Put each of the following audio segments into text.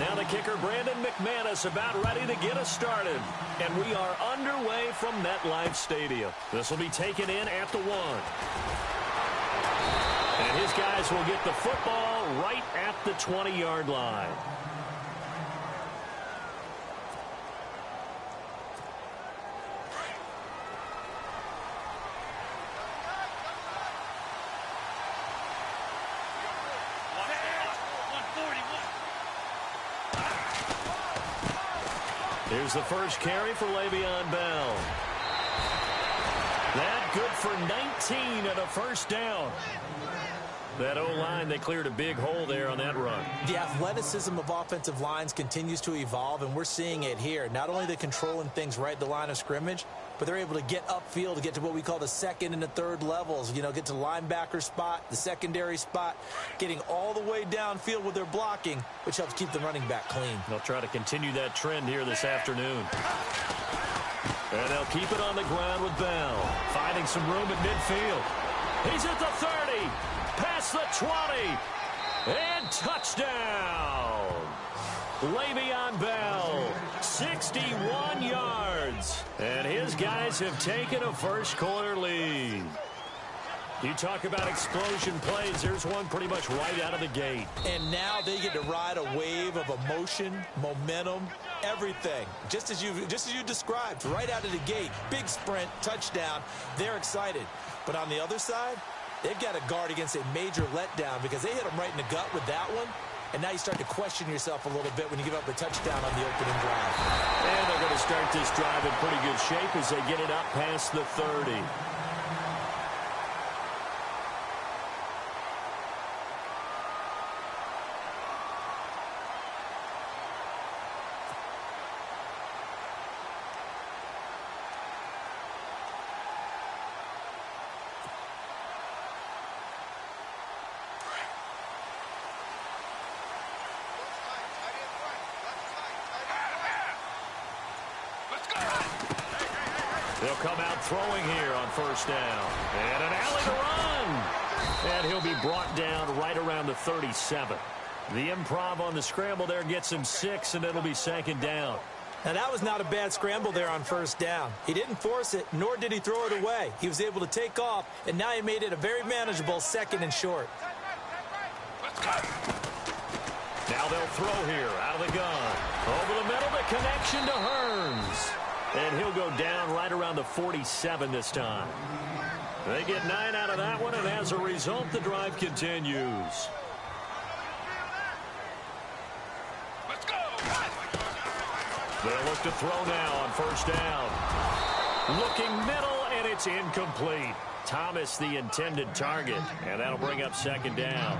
Now the kicker, Brandon McManus, about ready to get us started. And we are underway from MetLife Stadium. This will be taken in at the 1. And his guys will get the football right at the 20-yard line. Here's the first carry for Le'Veon Bell. That good for 19 and a first down. That O-line, they cleared a big hole there on that run. The athleticism of offensive lines continues to evolve, and we're seeing it here. Not only are they controlling things right at the line of scrimmage, but they're able to get upfield to get to what we call the second and the third levels. You know, get to the linebacker spot, the secondary spot, getting all the way downfield with their blocking, which helps keep the running back clean. They'll try to continue that trend here this afternoon. And they'll keep it on the ground with Bell, finding some room at midfield. He's at the 30, past the 20, and touchdown! Le'Veon Bell, 61 yards. And his guys have taken a first-quarter lead. You talk about explosion plays. There's one pretty much right out of the gate. And now they get to ride a wave of emotion, momentum, everything. Just as you described, right out of the gate. Big sprint, touchdown. They're excited. But on the other side, they've got to guard against a major letdown because they hit them right in the gut with that one. And now you start to question yourself a little bit when you give up a touchdown on the opening drive. And they're going to start this drive in pretty good shape as they get it up past the 30. They'll come out throwing here on first down. And an alley to run. And he'll be brought down right around the 37. The improv on the scramble there gets him 6, and it'll be second down. Now, that was not a bad scramble there on first down. He didn't force it, nor did he throw it away. He was able to take off, and now he made it a very manageable second and short. Now they'll throw here out of the gun. Over the middle, the connection to Hearns. And he'll go down right around the 47 this time. They get 9 out of that one, and as a result, the drive continues. Let's go! They'll look to throw now on first down. Looking middle, and it's incomplete. Thomas, the intended target, and that'll bring up second down.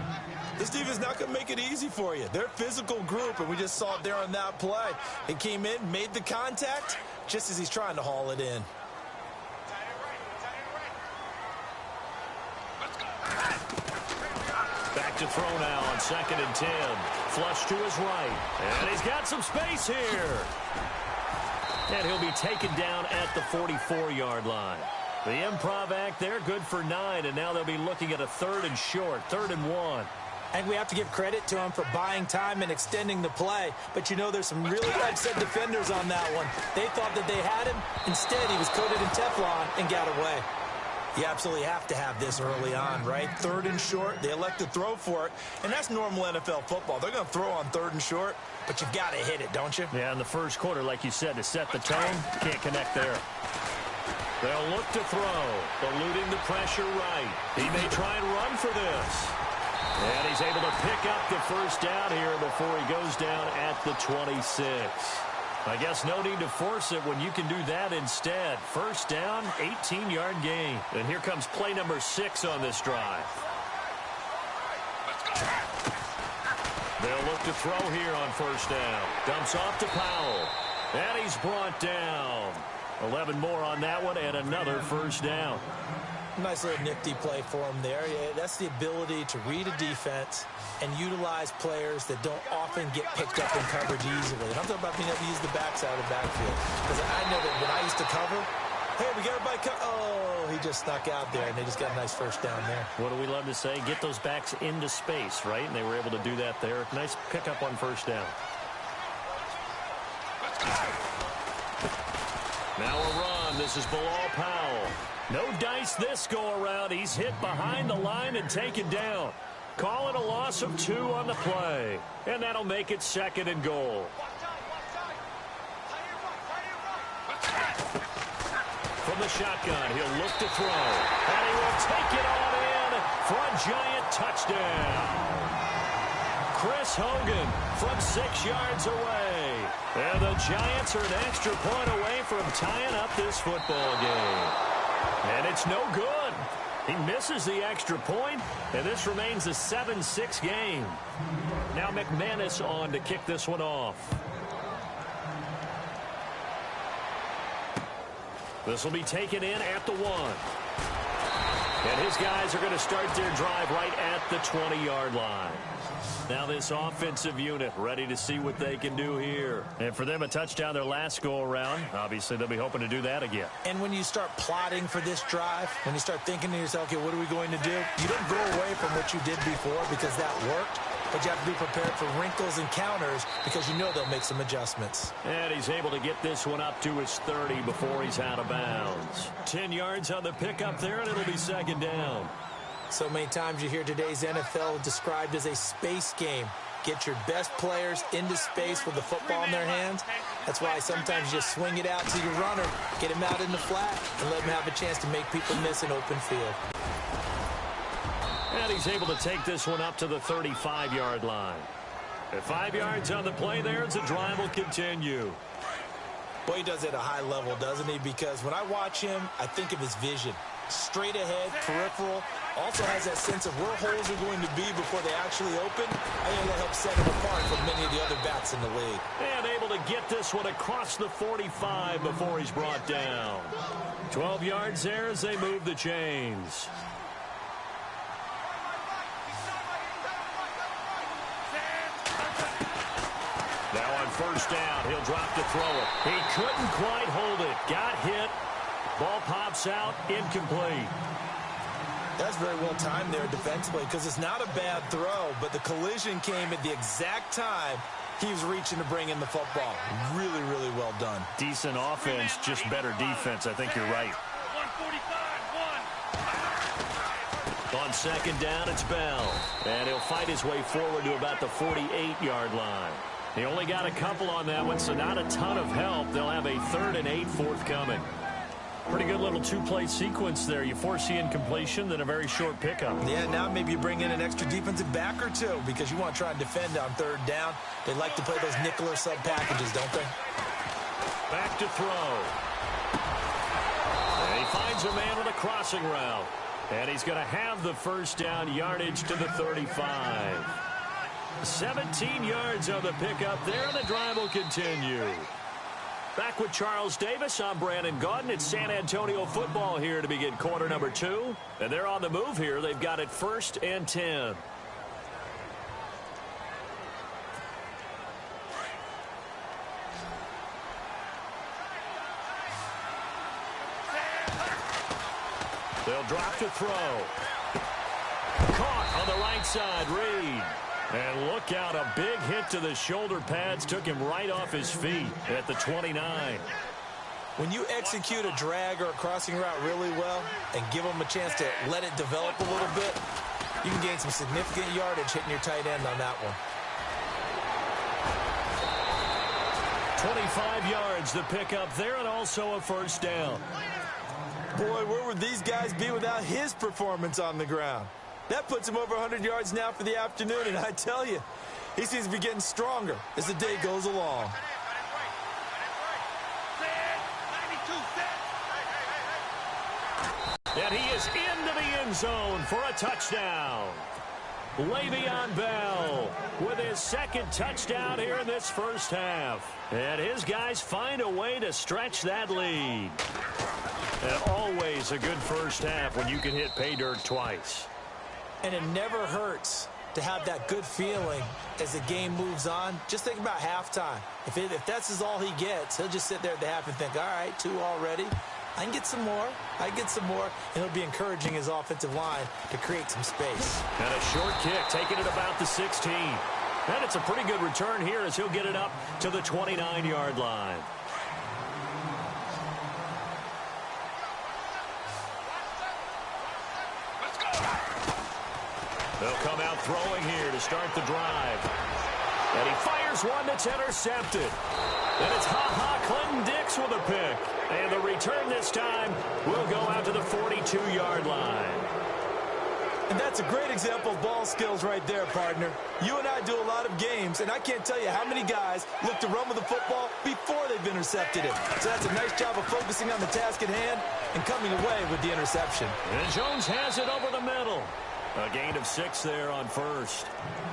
This defense is not going to make it easy for you. They're a physical group, and we just saw it there on that play. He came in, made the contact, just as he's trying to haul it in. Back to throw now on 2nd and 10. Flush to his right. And he's got some space here. And he'll be taken down at the 44-yard line. The improv act there, good for 9, and now they'll be looking at a 3rd and short, 3rd and 1. And we have to give credit to him for buying time and extending the play. But, you know, there's some really upset defenders on that one. They thought that they had him. Instead, he was coated in Teflon and got away. You absolutely have to have this early on, right? 3rd and short. They elect to throw for it. And that's normal NFL football. They're going to throw on 3rd and short, but you've got to hit it, don't you? Yeah, in the first quarter, like you said, to set the tone, can't connect there. They'll look to throw, eluding the pressure right. He may try and run for this. And he's able to pick up the first down here before he goes down at the 26. I guess no need to force it when you can do that instead. First down, 18-yard gain. And here comes play number 6 on this drive. They'll look to throw here on first down. Dumps off to Powell. And he's brought down. 11 more on that one and another first down. Nice little nifty play for him there. Yeah, that's the ability to read a defense and utilize players that don't often get picked up in coverage easily. And I'm talking about being able to use the backside of the backfield. Because I know that when I used to cover, hey, we got everybody oh, he just snuck out there, and they just got a nice first down there. What do we love to say? Get those backs into space, right? And they were able to do that there. Nice pickup on first down. Now a run. This is Bilal Powell. No dice this go-around. He's hit behind the line and taken down. Call it a loss of 2 on the play. And that'll make it 2nd and goal. From the shotgun, he'll look to throw. And he will take it on in for a giant touchdown. Chris Hogan from 6 yards away. And the Giants are an extra point away from tying up this football game. And it's no good. He misses the extra point, and this remains a 7-6 game. Now McManus on to kick this one off. This will be taken in at the 1. And his guys are going to start their drive right at the 20-yard line. Now this offensive unit ready to see what they can do here. And for them, a touchdown their last go-around. Obviously, they'll be hoping to do that again. And when you start plotting for this drive, when you start thinking to yourself, okay, what are we going to do? You don't go away from what you did before because that worked. But you have to be prepared for wrinkles and counters because you know they'll make some adjustments. And he's able to get this one up to his 30 before he's out of bounds. 10 yards on the pickup there, and it'll be 2nd down. So many times you hear today's NFL described as a space game. Get your best players into space with the football in their hands. That's why sometimes you just swing it out to your runner, get him out in the flat, and let him have a chance to make people miss an open field. And he's able to take this one up to the 35-yard line. At 5 yards on the play there, as the drive will continue. Boy, he does it at a high level, doesn't he? Because when I watch him, I think of his vision. Straight ahead, peripheral. Also has that sense of where holes are going to be before they actually open. I think that helps set him apart from many of the other backs in the league. And able to get this one across the 45 before he's brought down. 12 yards there as they move the chains. Now on 1st down, he'll drop to throw it. He couldn't quite hold it. Got hit. Ball pops out, incomplete. That's very well timed there defensively because it's not a bad throw, but the collision came at the exact time he was reaching to bring in the football. Really, really well done. Decent offense, just better defense. I think you're right. On 2nd down, it's Bell. And he'll fight his way forward to about the 48-yard line. He only got a couple on that one, so not a ton of help. They'll have a 3rd and 8 forthcoming. Pretty good little 2-play sequence there. You force the incompletion, then a very short pickup. Yeah, now maybe you bring in an extra defensive back or 2 because you want to try and defend on 3rd down. They like to play those nickel or sub packages, don't they? Back to throw. And he finds a man with a crossing route. And he's going to have the 1st down yardage to the 35. 17 yards on the pickup there, and the drive will continue. Back with Charles Davis, I'm Brandon Gaudin. It's San Antonio football here to begin quarter number 2. And they're on the move here. They've got it 1st and 10. They'll drop to throw. Caught on the right side, Reed. And look out, a big hit to the shoulder pads took him right off his feet at the 29. When you execute a drag or a crossing route really well and give them a chance to let it develop a little bit, you can gain some significant yardage hitting your tight end on that one. 25 yards the pickup there, and also a 1st down. Boy, where would these guys be without his performance on the ground? That puts him over 100 yards now for the afternoon, and I tell you, he seems to be getting stronger as the day goes along. And he is into the end zone for a touchdown. Le'Veon Bell with his 2nd touchdown here in this 1st half. And his guys find a way to stretch that lead. And always a good 1st half when you can hit pay dirt twice. And it never hurts to have that good feeling as the game moves on. Just think about halftime. If that's all he gets, he'll just sit there at the half and think, all right, 2 already. I can get some more. I can get some more. And he'll be encouraging his offensive line to create some space. And a short kick taken at about the 16. And it's a pretty good return here as he'll get it up to the 29-yard line. They'll come out throwing here to start the drive. And he fires one that's intercepted. And it's Clinton Dix with a pick. And the return this time will go out to the 42-yard line. And that's a great example of ball skills right there, partner. You and I do a lot of games, and I can't tell you how many guys look to run with the football before they've intercepted it. So that's a nice job of focusing on the task at hand and coming away with the interception. And Jones has it over the middle. A gain of 6 there on first.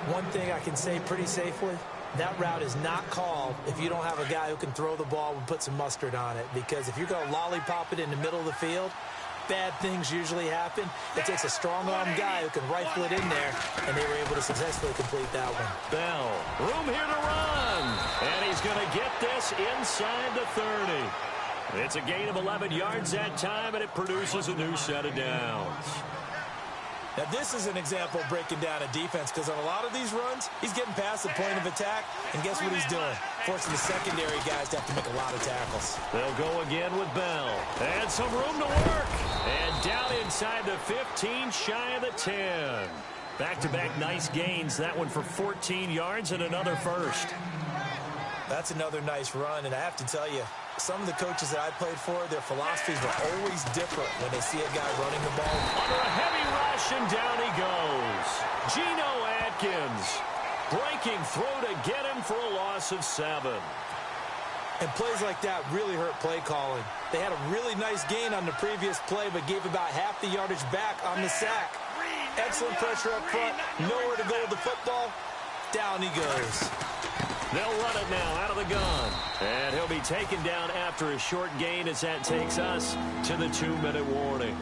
One thing I can say pretty safely, that route is not called if you don't have a guy who can throw the ball and put some mustard on it. Because if you're going to lollipop it in the middle of the field, bad things usually happen. It takes a strong-armed guy who can rifle it in there, and they were able to successfully complete that one. Bell, room here to run. And he's going to get this inside the 30. It's a gain of 11 yards that time, and it produces a new set of downs. Now, this is an example of breaking down a defense because on a lot of these runs, he's getting past the point of attack, and guess what he's doing? Forcing the secondary guys to have to make a lot of tackles. They'll go again with Bell. And some room to work. And down inside the 15, shy of the 10. Back-to-back nice gains. That one for 14 yards and another first. That's another nice run, and I have to tell you, some of the coaches that I played for, their philosophies were always different when they see a guy running the ball. Under a heavy rush, and down he goes. Geno Atkins breaking through to get him for a loss of 7. And plays like that really hurt play calling. They had a really nice gain on the previous play, but gave about half the yardage back on the sack. Excellent pressure up front, nowhere to go with the football. Down he goes. They'll run it now out of the gun. And he'll be taken down after a short gain as that takes us to the 2-minute warning.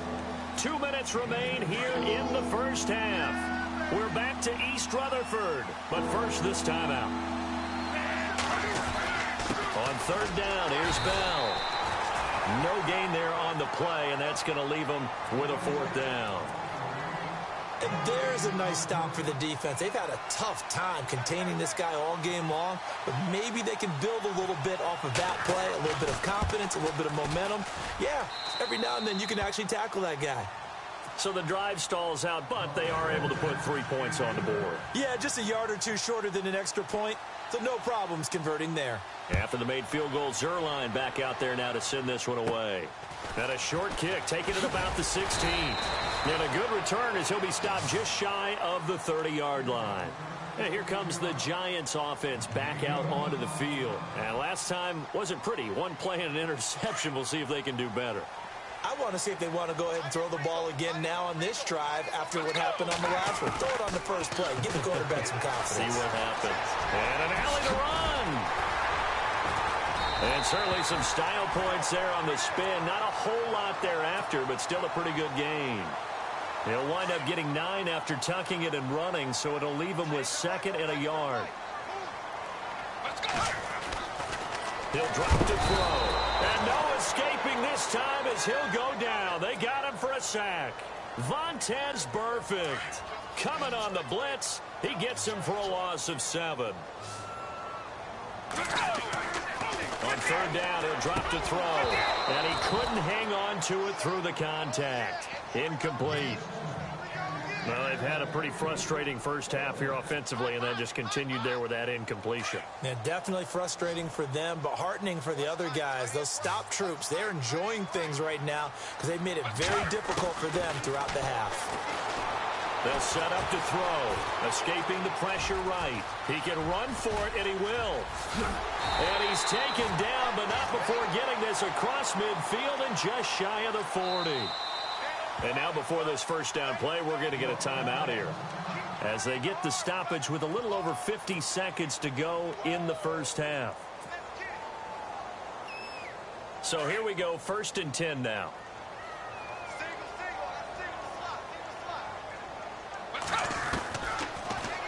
2 minutes remain here in the first half. We're back to East Rutherford, but first this timeout. On third down, here's Bell. No gain there on the play, and that's going to leave him with a 4th down. And there's a nice stop for the defense. They've had a tough time containing this guy all game long, but maybe they can build a little bit off of that play, a little bit of confidence, a little bit of momentum. Yeah, every now and then you can actually tackle that guy. So the drive stalls out, but they are able to put 3 points on the board. Yeah, just a yard or two shorter than an extra point, so no problems converting there. After the made field goal, Zerline back out there now to send this one away. And a short kick, taking it about the 16. And a good return as he'll be stopped just shy of the 30-yard line. And here comes the Giants offense back out onto the field. And last time wasn't pretty. One play and an interception. We'll see if they can do better. I want to see if they want to go ahead and throw the ball again now on this drive after what happened on the last one. Throw it on the first play. Give the quarterback some confidence. See what happens. And an alley to run. And certainly some style points there on the spin. Not a whole lot thereafter, but still a pretty good gain. He'll wind up getting 9 after tucking it and running, so it'll leave him with 2nd and a yard. He'll drop to throw. And no escaping this time as he'll go down. They got him for a sack. Vontez Burfict coming on the blitz. He gets him for a loss of 7. On third down, he'll drop to throw. And he couldn't hang on to it through the contact. Incomplete. Well, they've had a pretty frustrating first half here offensively, and then just continued there with that incompletion. Yeah, definitely frustrating for them, but heartening for the other guys. Those stop troops, they're enjoying things right now because they've made it very difficult for them throughout the half. They'll set up to throw. Escaping the pressure right. He can run for it, and he will. And he's taken down, but not before getting this across midfield and just shy of the 40. And now before this first down play, we're going to get a timeout here as they get the stoppage with a little over 50 seconds to go in the first half. So here we go, 1st and 10 now.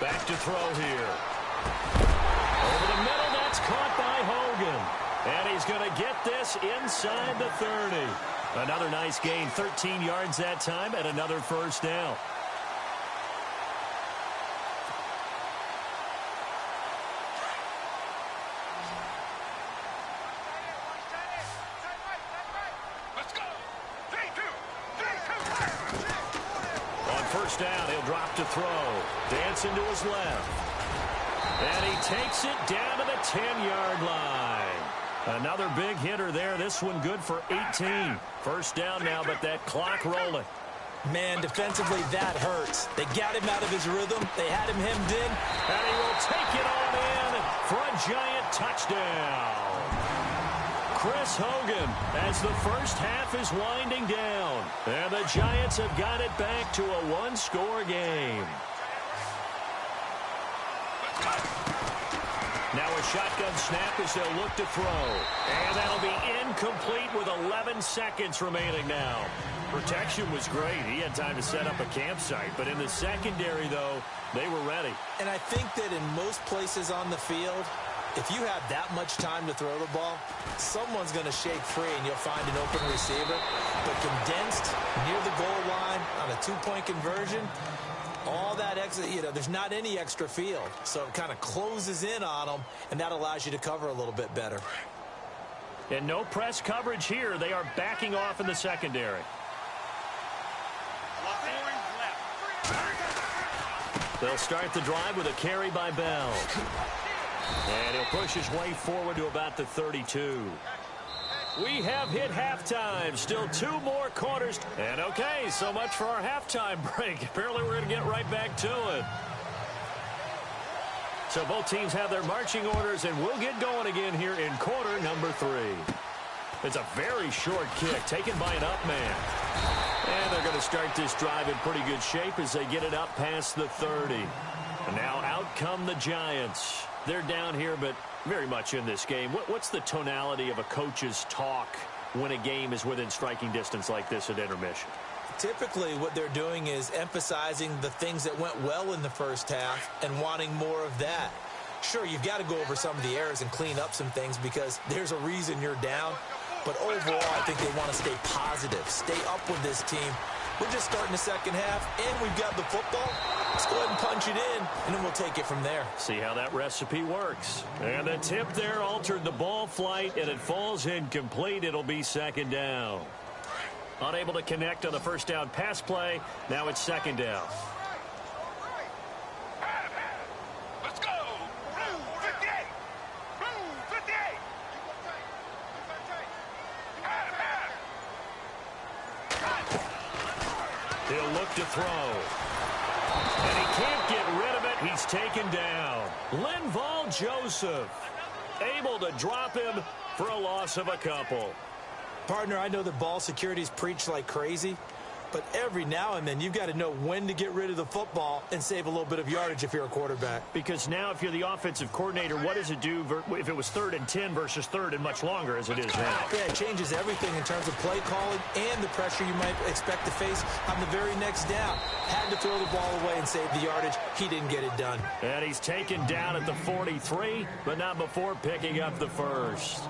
Back to throw here. Over the middle, that's caught by Hogan. And he's going to get this inside the 30. Another nice gain, 13 yards that time, and another first down. first down. He'll drop to throw. Dancing to his left. And he takes it down to the 10-yard line. Another big hitter there. This one good for 18. First down now, but that clock rolling. Man, defensively, that hurts. They got him out of his rhythm. They had him hemmed in. And he will take it on in for a giant touchdown. Chris Hogan as the first half is winding down. And the Giants have got it back to a one-score game. Now a shotgun snap as they'll look to throw. And that'll be incomplete with 11 seconds remaining now. Protection was great. He had time to set up a campsite. But in the secondary, though, they were ready. And I think that in most places on the field, if you have that much time to throw the ball, someone's going to shake free and you'll find an open receiver. But condensed near the goal line on a two-point conversion, all that extra, there's not any extra field. So it kind of closes in on them, and that allows you to cover a little bit better. And no press coverage here. They are backing off in the secondary. They'll start the drive with a carry by Bell. And he'll push his way forward to about the 32. We have hit halftime. Still 2 more quarters. And okay, so much for our halftime break. Apparently we're going to get right back to it. So both teams have their marching orders, and we'll get going again here in quarter number 3. It's a very short kick taken by an up man. And they're going to start this drive in pretty good shape as they get it up past the 30. And now out come the Giants. They're down here, but very much in this game. What's the tonality of a coach's talk when a game is within striking distance like this at intermission? Typically, what they're doing is emphasizing the things that went well in the first half and wanting more of that. Sure, you've got to go over some of the errors and clean up some things because there's a reason you're down. But overall, I think they want to stay positive, stay up with this team. We're just starting the second half, and we've got the football. Let's go ahead and punch it in, and then we'll take it from there. See how that recipe works. And the tip there altered the ball flight, and it falls incomplete. It'll be second down. Unable to connect on the first down pass play. Now it's second down. Let's go! Blue 58! Blue 58! He'll look to throw. And he can't get rid of it. He's taken down. Linval Joseph able to drop him for a loss of a couple. Partner, I know that ball security's preached like crazy, but every now and then you've got to know when to get rid of the football and save a little bit of yardage if you're a quarterback. Because now if you're the offensive coordinator, what does it do if it was 3rd and 10 versus 3rd and much longer as it is now? Yeah, it changes everything in terms of play calling and the pressure you might expect to face on the very next down. Had to throw the ball away and save the yardage. He didn't get it done. And he's taken down at the 43, but not before picking up the first.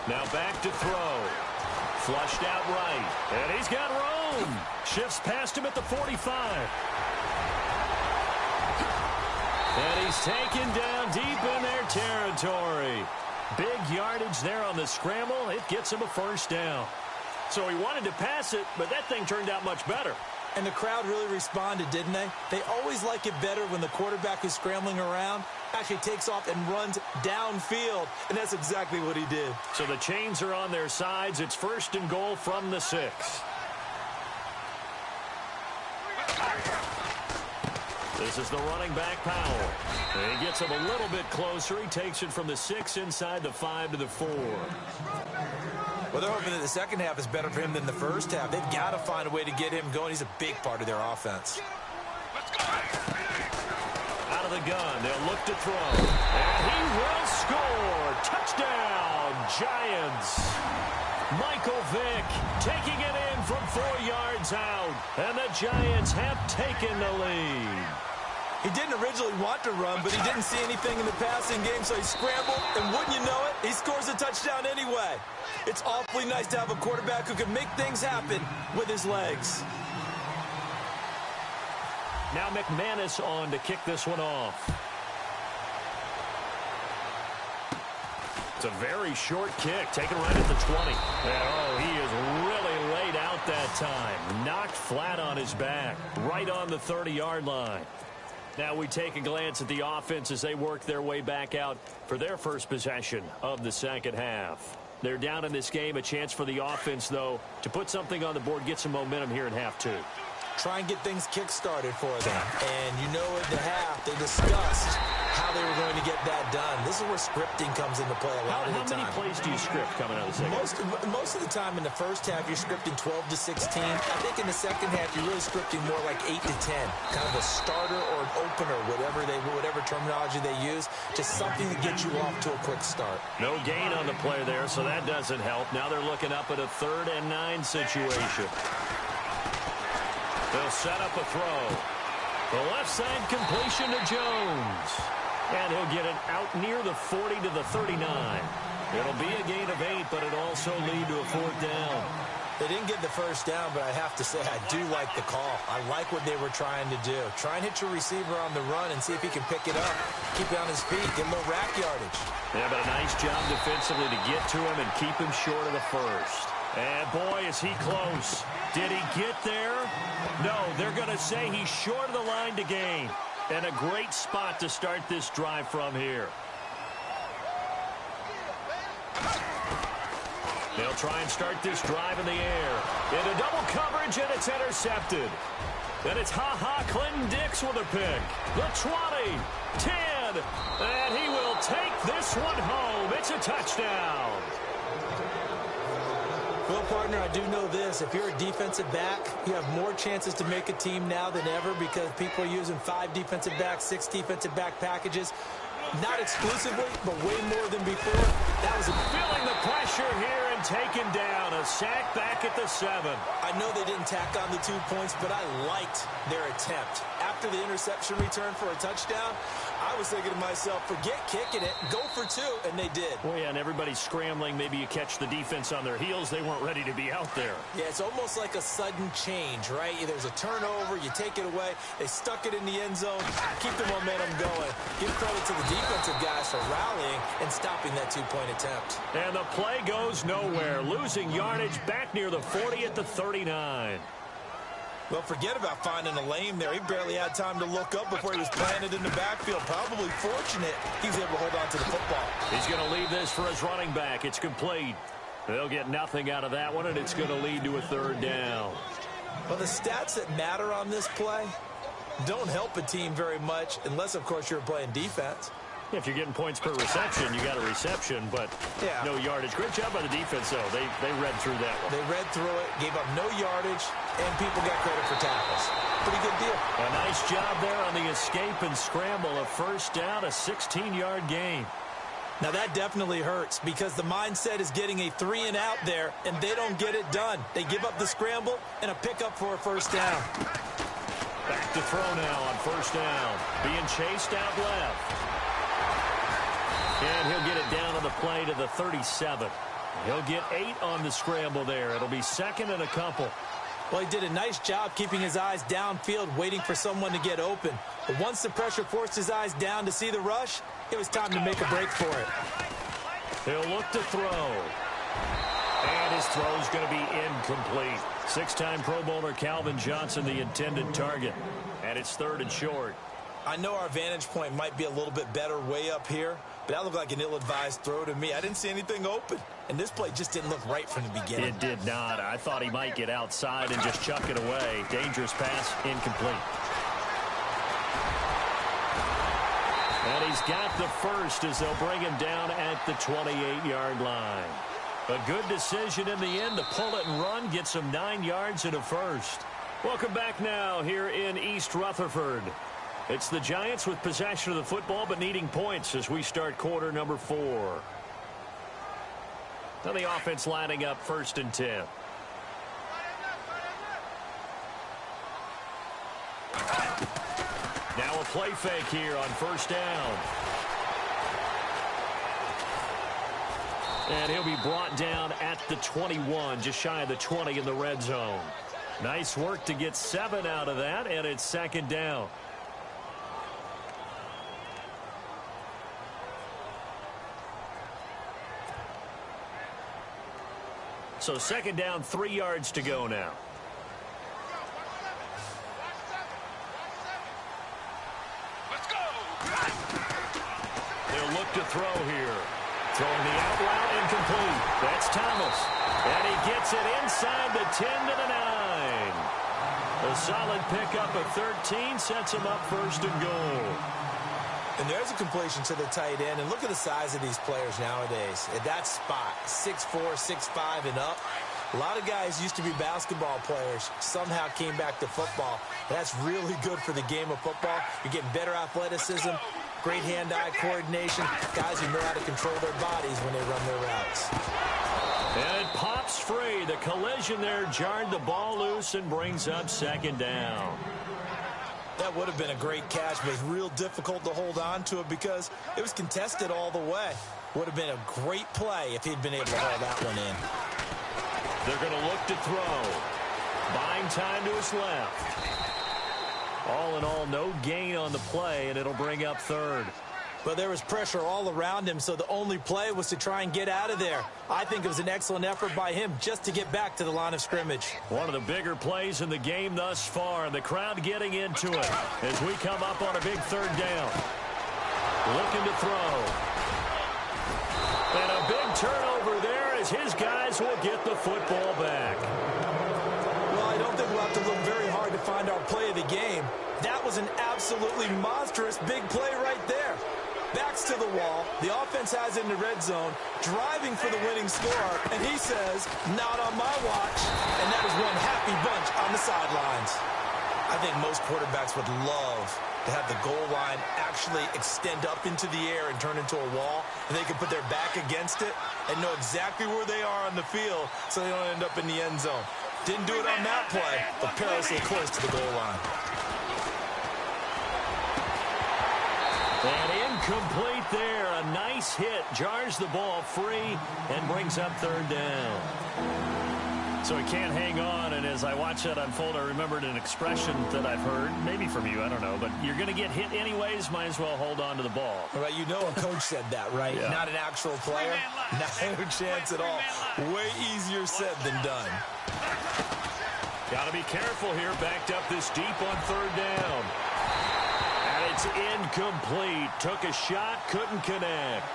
Now back to throw. Flushed out right. And he's got room. Shifts past him at the 45. And he's taken down deep in their territory. Big yardage there on the scramble. It gets him a first down. So he wanted to pass it, but that thing turned out much better. And the crowd really responded, didn't they? They always like it better when the quarterback who's scrambling around actually takes off and runs downfield, and that's exactly what he did. So the chains are on their sides. It's 1st and goal from the 6. This is the running back, Powell. And he gets him a little bit closer. He takes it from the 6 inside the 5 to the 4. Well, they're hoping that the second half is better for him than the first half. They've got to find a way to get him going. He's a big part of their offense. Out of the gun, they'll look to throw. And he will score. Touchdown, Giants. Michael Vick taking it in from 4 yards out. And the Giants have taken the lead. He didn't originally want to run, but he didn't see anything in the passing game, so he scrambled, and wouldn't you know it, he scores a touchdown anyway. It's awfully nice to have a quarterback who can make things happen with his legs. Now McManus on to kick this one off. It's a very short kick, taken right at the 20. And, oh, he is really laid out that time. Knocked flat on his back, right on the 30-yard line. Now we take a glance at the offense as they work their way back out for their first possession of the second half. They're down in this game. A chance for the offense, though, to put something on the board, get some momentum here in half two. Try and get things kick-started for them. And you know in the half, they discussed how they were going to get that done. This is where scripting comes into play a lot of the time. How many plays do you script coming out of the second? Most of the time in the first half, you're scripting 12 to 16. I think in the second half, you're really scripting more like 8 to 10. Kind of a starter or an opener, whatever terminology they use. Just something to get you off to a quick start. No gain on the play there, so that doesn't help. Now they're looking up at a 3rd and 9 situation. They'll set up a throw. The left side completion to Jones. And he'll get it out near the 40 to the 39. It'll be a gain of 8, but it'll also lead to a 4th down. They didn't get the first down, but I have to say I do like the call. I like what they were trying to do. Try and hit your receiver on the run and see if he can pick it up. Keep it on his feet. Get a little rack yardage. Yeah, but a nice job defensively to get to him and keep him short of the first. And, boy, is he close. Did he get there? No, they're going to say he's short of the line to gain. And a great spot to start this drive from here. They'll try and start this drive in the air. Into double coverage, and it's intercepted. Then it's Clinton-Dix with a pick. The 20, 10, and he will take this one home. It's a touchdown. Well, partner, I do know this. If you're a defensive back, you have more chances to make a team now than ever because people are using 5 defensive backs, 6 defensive back packages. Not exclusively, but way more than before. That was feeling the pressure here and taken down. A sack back at the 7. I know they didn't tack on the 2 points, but I liked their attempt. After the interception return for a touchdown, I was thinking to myself, forget kicking it, go for 2, and they did. Well, yeah, and everybody's scrambling. Maybe you catch the defense on their heels. They weren't ready to be out there. Yeah, it's almost like a sudden change, right? There's a turnover, you take it away, they stuck it in the end zone, keep the momentum going. Give credit to the defensive guys for rallying and stopping that 2-point attempt. And the play goes nowhere, losing yardage back near the 40 at the 39. Well, forget about finding a lane there. He barely had time to look up before he was planted in the backfield. Probably fortunate he was able to hold on to the football. He's going to leave this for his running back. It's complete. They'll get nothing out of that one, and it's going to lead to a 3rd down. Well, the stats that matter on this play don't help a team very much unless, of course, you're playing defense. If you're getting points per reception, you got a reception, but no yardage. Great job by the defense, though. They read through that one. They read through it, gave up no yardage, and people got credit for tackles. Pretty good deal. A nice job there on the escape and scramble. A 1st down, a 16-yard gain. Now, that definitely hurts because the mindset is getting a 3-and-out there, and they don't get it done. They give up the scramble and a pickup for a 1st down. Back to throw now on 1st down. Being chased out left. And he'll get it down on the play to the 37. He'll get 8 on the scramble there. It'll be 2nd and a couple. Well, he did a nice job keeping his eyes downfield, waiting for someone to get open. But once the pressure forced his eyes down to see the rush, it was time to make a break for it. He'll look to throw. And his throw's going to be incomplete. 6-time Pro Bowler Calvin Johnson, the intended target. And it's 3rd and short. I know our vantage point might be a little bit better way up here, but that looked like an ill-advised throw to me. I didn't see anything open, and this play just didn't look right from the beginning. It did not. I thought he might get outside and just chuck it away. Dangerous pass, incomplete. And he's got the 1st as they'll bring him down at the 28-yard line. A good decision in the end to pull it and run, get some 9 yards and a 1st. Welcome back now here in East Rutherford. It's the Giants with possession of the football but needing points as we start quarter number 4. Now the offense lining up 1st and 10. Now a play fake here on 1st down. And he'll be brought down at the 21, just shy of the 20 in the red zone. Nice work to get 7 out of that, and it's 2nd down. So second down, 3 yards to go now. Let's go. They'll look to throw here. Throwing the out route incomplete. That's Thomas. And he gets it inside the 10 to the 9. A solid pickup of 13 sets him up first and goal. And there's a completion to the tight end. And look at the size of these players nowadays. At that spot, 6'4", 6'5", and up. A lot of guys used to be basketball players, somehow came back to football. That's really good for the game of football. You're getting better athleticism, great hand-eye coordination, guys who know how to control their bodies when they run their routes. And it pops free. The collision there jarred the ball loose and brings up second down. That would have been a great catch, but it's real difficult to hold on to it because it was contested all the way. Would have been a great play if he'd been able to hold that one in. They're going to look to throw. Buying time to his left. All in all, no gain on the play, and it'll bring up third. But there was pressure all around him, so the only play was to try and get out of there. I think it was an excellent effort by him just to get back to the line of scrimmage. One of the bigger plays in the game thus far, and the crowd getting into it as we come up on a big third down. Looking to throw. And a big turnover there as his guys will get the football back. Well, I don't think we'll have to look very hard to find our play of the game. That was an absolutely monstrous big play right there. Backs to the wall. The offense has it in the red zone, driving for the winning score, and he says, not on my watch. And that is one happy bunch on the sidelines. I think most quarterbacks would love to have the goal line actually extend up into the air and turn into a wall, and they can put their back against it and know exactly where they are on the field so they don't end up in the end zone. Didn't do it on that play, but perilously close to the goal line. And incomplete there. A nice hit. Jars the ball free and brings up third down. So he can't hang on, and as I watch that unfold, I remembered an expression that I've heard, maybe from you, I don't know, but you're going to get hit anyways, might as well hold on to the ball. All right, you know a coach said that, right? Yeah. Not an actual player. No chance at all. Way easier said than done. Got to be careful here, backed up this deep on third down. And it's incomplete. Took a shot, couldn't connect.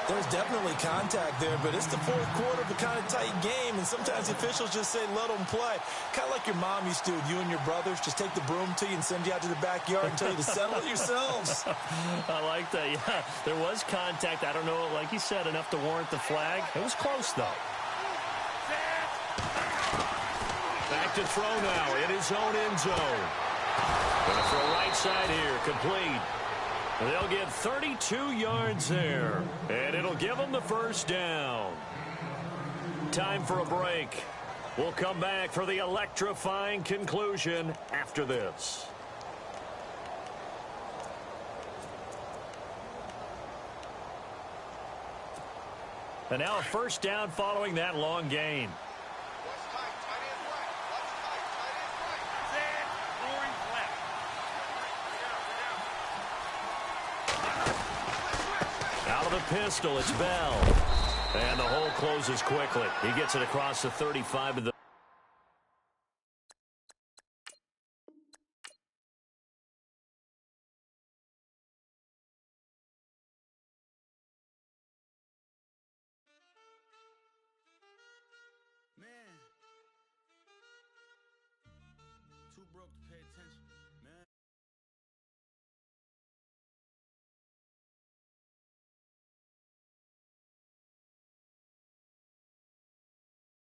There's definitely contact there, but it's the fourth quarter of a kind of tight game, and sometimes officials just say, let them play. Kind of like your mom used to with you and your brothers. Just take the broom to you and send you out to the backyard and tell you to settle it yourselves. I like that, yeah. There was contact. I don't know, like you said, enough to warrant the flag. It was close, though. Back to throw now in his own end zone. Going to throw right side here, complete. They'll get 32 yards there, and it'll give them the first down. Time for a break. We'll come back for the electrifying conclusion after this. And now a first down following that long gain. Out of the pistol, it's Bell. And the hole closes quickly. He gets it across the 35 to the... Man, too broke to pay attention.